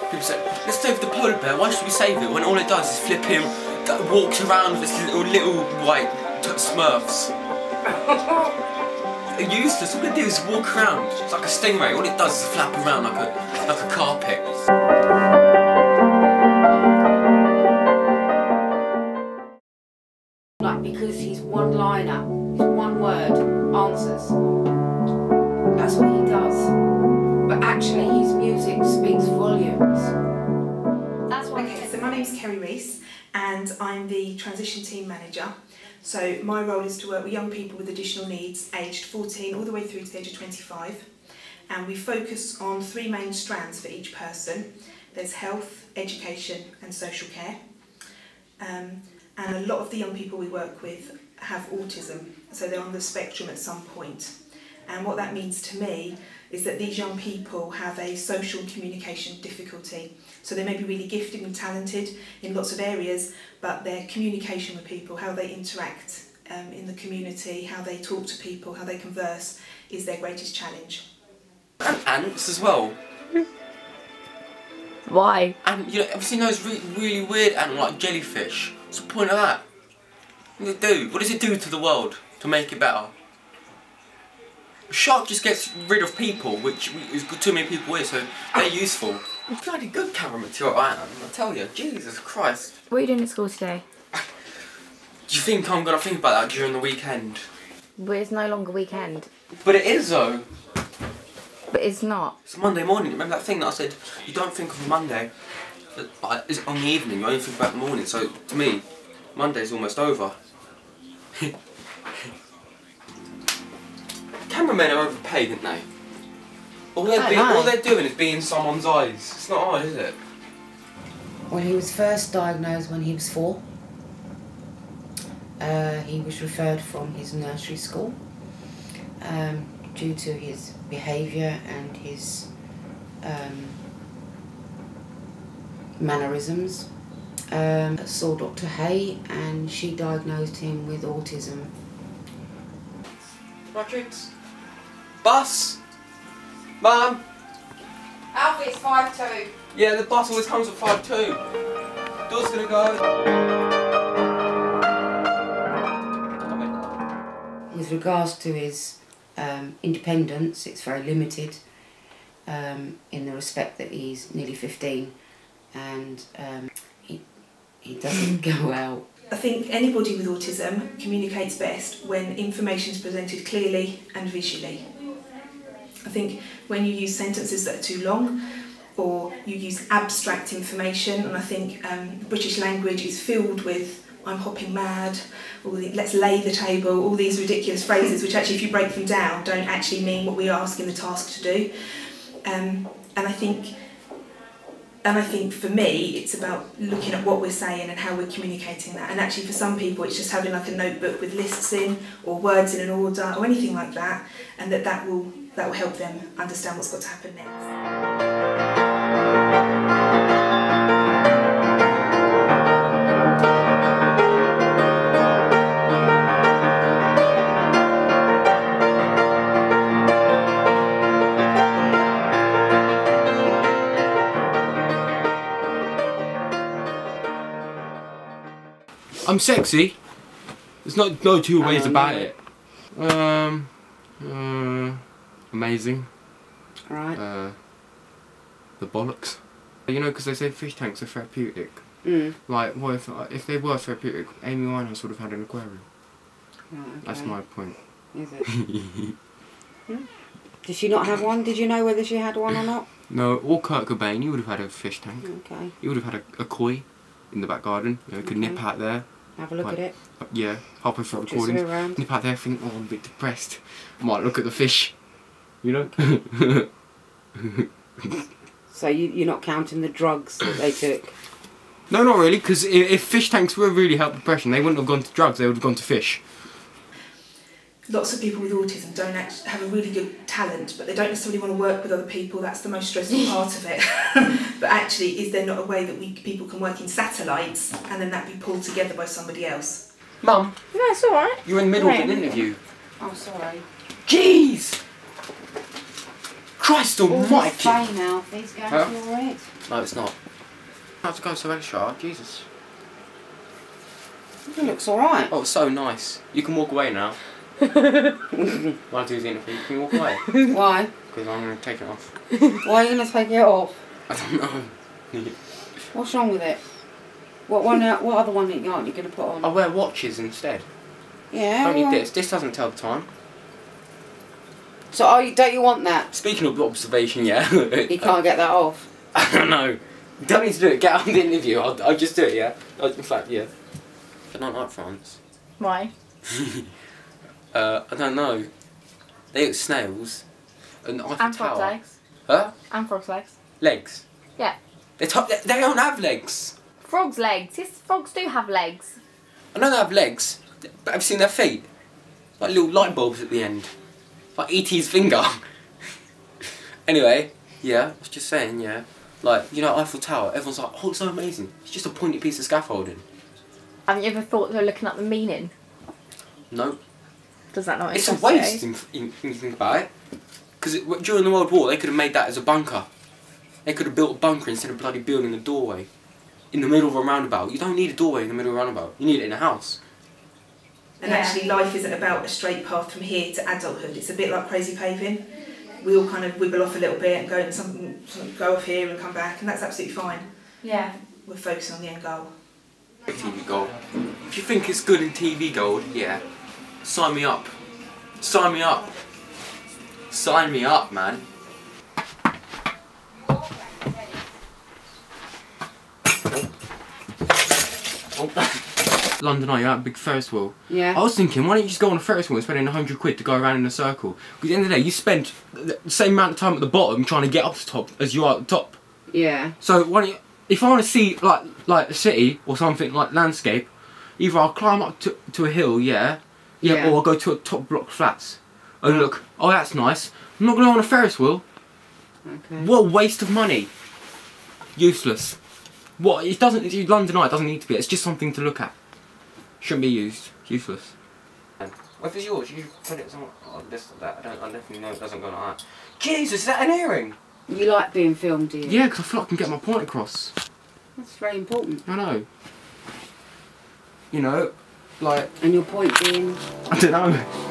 People say, let's save the polar bear, why should we save it? When all it does is flip him, walks around with its little white smurfs. They're useless, all they do is walk around. It's like a stingray, all it does is flap around like a carpet. Like, because he's one-liner, he's one word, answers. That's what he does. But actually his music speaks volumes. That's what. Okay, so my name's Kerry Reese and I'm the transition team manager. So my role is to work with young people with additional needs aged 14 all the way through to the age of 25. And we focus on 3 main strands for each person. There's health, education and social care. And a lot of the young people we work with have autism, so they're on the spectrum at some point. And what that means to me is that these young people have a social communication difficulty. So they may be really gifted and talented in lots of areas, but their communication with people, how they interact in the community, how they talk to people, how they converse, is their greatest challenge. And ants as well. Why? And you know, have you seen those really weird ants like jellyfish? What's the point of that? What does it do? What does it do to the world to make it better? A shark just gets rid of people, which is too many people here, so they're useful. It's bloody good camera material, I tell you. Jesus Christ. What are you doing at school today? Do you think I'm going to think about that during the weekend? But it's no longer weekend. But it is though. But it's not. It's Monday morning. Remember that thing that I said, you don't think of Monday, it's on the evening, you only think about the morning. So to me, Monday's almost over. Cameramen are overpaid, aren't they? All they're doing is being in someone's eyes. It's not hard, is it? Well, he was first diagnosed when he was 4. He was referred from his nursery school due to his behaviour and his mannerisms. Saw Dr. Hay and she diagnosed him with autism. Patrick's bus! Mum! Alfie, it's 5:02. Yeah, the bus always comes at 5:02. Door's gonna go. With regards to his independence, it's very limited in the respect that he's nearly 15 and he doesn't go out. I think anybody with autism communicates best when information is presented clearly and visually. I think when you use sentences that are too long or you use abstract information, and I think British language is filled with I'm hopping mad, or let's lay the table, all these ridiculous phrases which actually if you break them down don't actually mean what we are asking the task to do. And I think for me it's about looking at what we're saying and how we're communicating that, and actually for some people it's just having like a notebook with lists in or words in an order or anything like that, and that will help them understand what's got to happen next. I'm sexy. There's no two ways about it. Amazing. Right. The bollocks. You know, because they say fish tanks are therapeutic. Mm. Like, what if they were therapeutic? Amy Winehouse would have had an aquarium. Right, okay. That's my point. Is it? Did she not have one? Did you know whether she had one or not? No, or Kurt Cobain, you would have had a fish tank. Okay. You would have had a koi in the back garden. You know, could nip out there. Have a look at it. Yeah, halfway through recordings. Nip out there, think, oh, I'm a bit depressed. I might look at the fish. You know? So you're not counting the drugs that they took? No, not really, because if fish tanks were really help depression, they wouldn't have gone to drugs, they would have gone to fish. Lots of people with autism don't actually have a really good talent, but they don't necessarily want to work with other people. That's the most stressful part of it. But actually, is there not a way that people can work in satellites and then that be pulled together by somebody else? Mum. No, it's alright. You're in the middle of an interview. Oh, sorry. Jeez! Christ All this almighty! pain, Alfie's going Huh? to your head. No, it's not. I have to go so extra, Jesus. It looks alright. Oh, it's so nice. You can walk away now. While I do the interview, can you walk away? Why? Because I'm going to take it off. Why are you going to take it off? I don't know. What's wrong with it? What other one aren't you going to put on? I wear watches instead. Yeah. Don't need well. this. This doesn't tell the time. So don't you want that? Speaking of observation, yeah. You can't get that off. I don't know. You don't need to do it. Get on the interview. I'll just do it, yeah? In fact, yeah. I don't like France. Why? I don't know. They eat snails. And Eiffel And frog's Tower. legs. Huh? And frog's legs. Legs. Yeah. They don't have legs. Frogs' legs. Yes, frogs do have legs. I know they have legs, but have you seen their feet? Like little light bulbs at the end. Like E.T.'s finger. Anyway, yeah, I was just saying, yeah. Like, you know, Eiffel Tower, everyone's like, oh, it's so amazing. It's just a pointy piece of scaffolding. Haven't you ever thought they were looking up the meaning? No. Does that not It's a interest you? waste when you think about it. Because during the World War, they could have made that as a bunker. They could have built a bunker instead of bloody building a doorway. In the middle of a roundabout. You don't need a doorway in the middle of a roundabout. You need it in a house. And actually life isn't about a straight path from here to adulthood. It's a bit like crazy paving. We all kind of wibble off a little bit and go and something go off here and come back, and that's absolutely fine. Yeah. We're focusing on the end goal. TV Gold. If you think it's good in TV Gold, yeah, sign me up. Sign me up. Sign me up, man. London Eye, you're at a big Ferris wheel. Yeah. I was thinking, why don't you just go on a Ferris wheel and spend 100 quid to go around in a circle? Because at the end of the day, you spend the same amount of time at the bottom trying to get up to the top as you are at the top. Yeah. So why don't you, if I want to see like a city or something like landscape, either I'll climb up to a hill, yeah, or I'll go to a top block flats. Oh look, oh that's nice. I'm not going to go on a Ferris wheel. Okay. What a waste of money. Useless. What? It doesn't. London Eye doesn't need to be. It's just something to look at. Shouldn't be used. Useless. What is yours? You put it somewhere. Oh, this or that. I definitely know it doesn't go like that. Jesus, is that an earring? You like being filmed, do you? Yeah, because I feel like I can get my point across. That's very important. I know. You know, like. And your point being? I don't know.